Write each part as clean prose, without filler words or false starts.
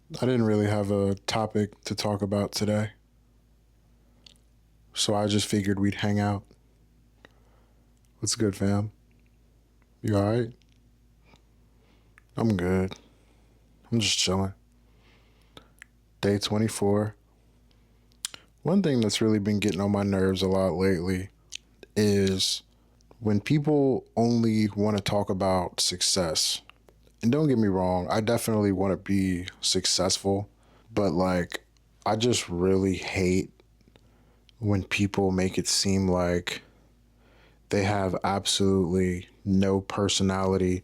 I didn't really have a topic to talk about today, so I just figured we'd hang out. What's good, fam? You alright? I'm good. I'm just chilling. Day 24. One thing that's really been getting on my nerves a lot lately is when people only want to talk about success. And don't get me wrong, I definitely want to be successful, but I just really hate when people make it seem like they have absolutely no personality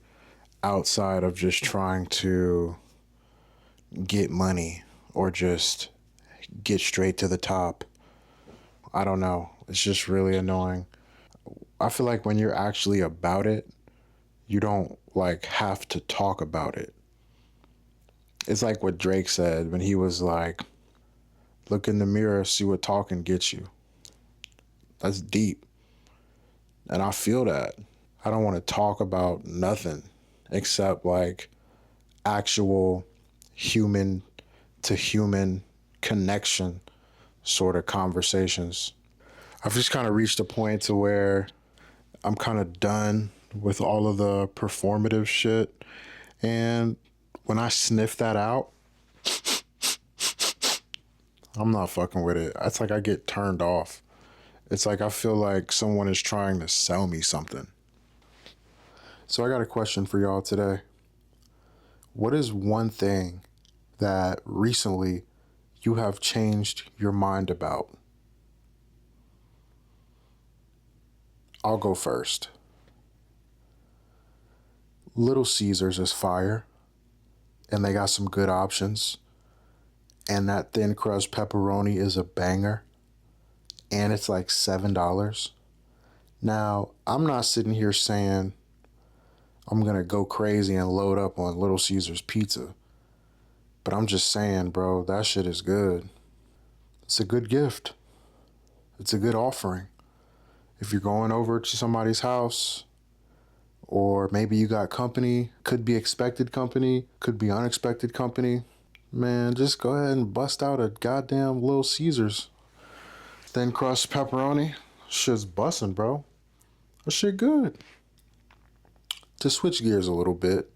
outside of just trying to get money or just get straight to the top. I don't know. It's just really annoying. I feel like when you're actually about it, you don't have to talk about it. It's like what Drake said when he was like, look in the mirror, see what talking gets you. That's deep. And I feel that. I don't want to talk about nothing except actual human to human connection sort of conversations. I've just kind of reached a point to where I'm kind of done with all of the performative shit. And when I sniff that out, I'm not fucking with it. It's like I get turned off. It's like I feel like someone is trying to sell me something. So I got a question for y'all today. What is one thing that recently you have changed your mind about? I'll go first. Little Caesars is fire, and they got some good options. And that thin crust pepperoni is a banger, and it's like $7. Now, I'm not sitting here saying I'm going to go crazy and load up on Little Caesars pizza, but I'm just saying, bro, that shit is good. It's a good gift, it's a good offering. If you're going over to somebody's house, or maybe you got company, could be expected company, could be unexpected company, man, just go ahead and bust out a goddamn Little Caesars. Thin crust pepperoni, shit's bussin', bro. That shit good. To switch gears a little bit,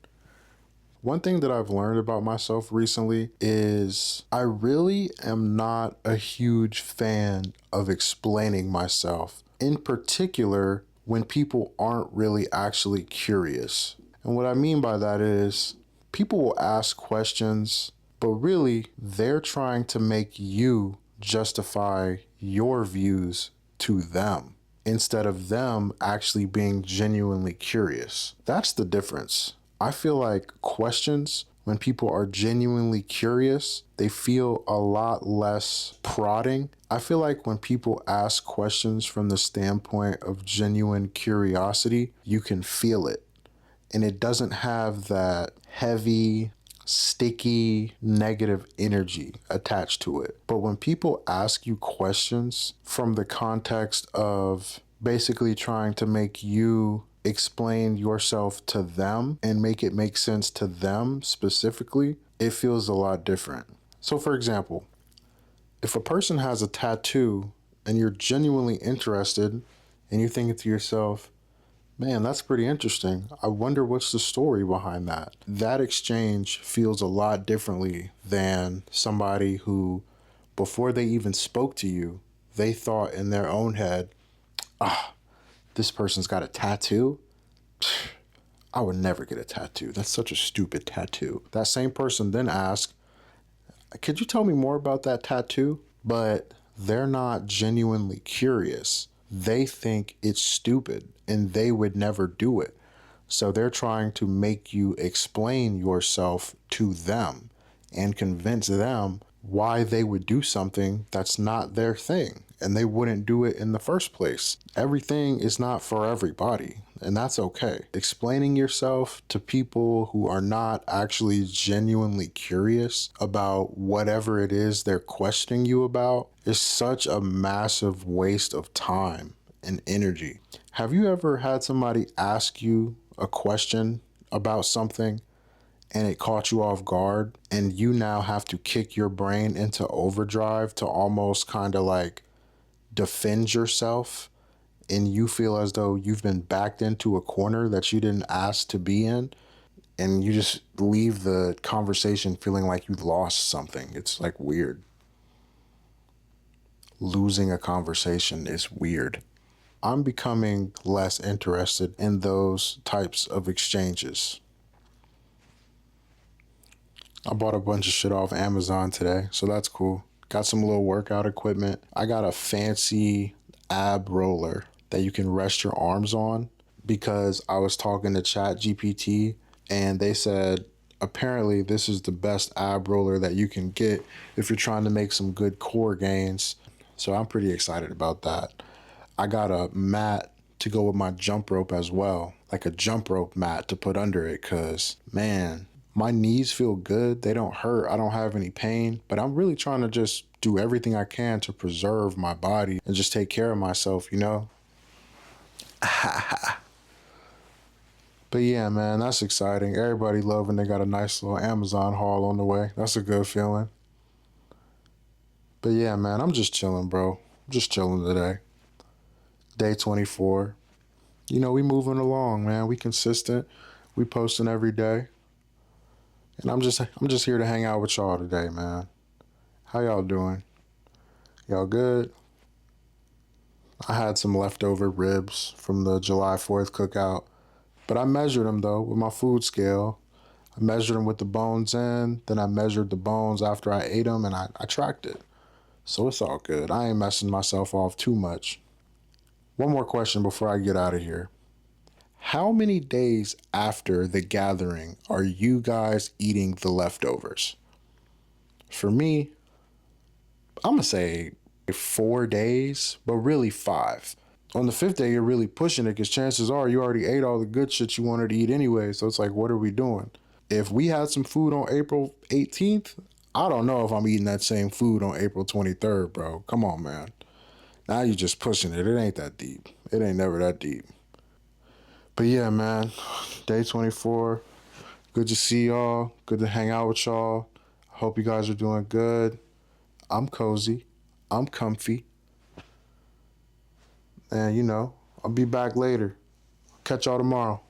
one thing that I've learned about myself recently is I really am not a huge fan of explaining myself, in particular when people aren't really actually curious. And what I mean by that is people will ask questions, but really they're trying to make you justify your views to them instead of them actually being genuinely curious. That's the difference. I feel like questions, when people are genuinely curious, they feel a lot less prodding. I feel like when people ask questions from the standpoint of genuine curiosity, you can feel it. And it doesn't have that heavy, sticky, negative energy attached to it. But when people ask you questions from the context of basically trying to make you explain yourself to them and make it make sense to them specifically, it feels a lot different. So, for example, if a person has a tattoo and you're genuinely interested and you think to yourself, man, that's pretty interesting. I wonder what's the story behind that. That exchange feels a lot differently than somebody who, before they even spoke to you, they thought in their own head, ah, this person's got a tattoo? I would never get a tattoo. That's such a stupid tattoo. That same person then asks, could you tell me more about that tattoo? But they're not genuinely curious. They think it's stupid and they would never do it. So they're trying to make you explain yourself to them and convince them why they would do something that's not their thing and they wouldn't do it in the first place. Everything is not for everybody, and that's okay. Explaining yourself to people who are not actually genuinely curious about whatever it is they're questioning you about is such a massive waste of time and energy. Have you ever had somebody ask you a question about something and it caught you off guard, and you now have to kick your brain into overdrive to almost kind of like defend yourself, and you feel as though you've been backed into a corner that you didn't ask to be in, and you just leave the conversation feeling like you lost something. It's like weird. Losing a conversation is weird. I'm becoming less interested in those types of exchanges. I bought a bunch of shit off Amazon today, so that's cool. Got some little workout equipment. I got a fancy ab roller that you can rest your arms on because I was talking to Chat GPT and they said apparently this is the best ab roller that you can get if you're trying to make some good core gains. So I'm pretty excited about that. I got a mat to go with my jump rope as well, like a jump rope mat to put under it because, man, my knees feel good. They don't hurt. I don't have any pain, but I'm really trying to just do everything I can to preserve my body and just take care of myself, you know? But yeah, man, that's exciting. Everybody loving they got a nice little Amazon haul on the way. That's a good feeling. But yeah, man, I'm just chilling, bro. I'm just chilling today. Day 24. You know, we moving along, man. We consistent. We posting every day. And I'm just here to hang out with y'all today, man. How y'all doing? Y'all good? I had some leftover ribs from the July 4th cookout, but I measured them though with my food scale. I measured them with the bones in, then I measured the bones after I ate them, and I tracked it. So it's all good. I ain't messing myself off too much. One more question before I get out of here. How many days after the gathering are you guys eating the leftovers? For me, I'm going to say 4 days, but really 5. On the 5th day, you're really pushing it because chances are you already ate all the good shit you wanted to eat anyway. So it's like, what are we doing? If we had some food on April 18th, I don't know if I'm eating that same food on April 23rd, bro. Come on, man. Now you're just pushing it. It ain't that deep. It ain't never that deep. But yeah, man, day 24. Good to see y'all. Good to hang out with y'all. Hope you guys are doing good. I'm cozy. I'm comfy. And, you know, I'll be back later. Catch y'all tomorrow.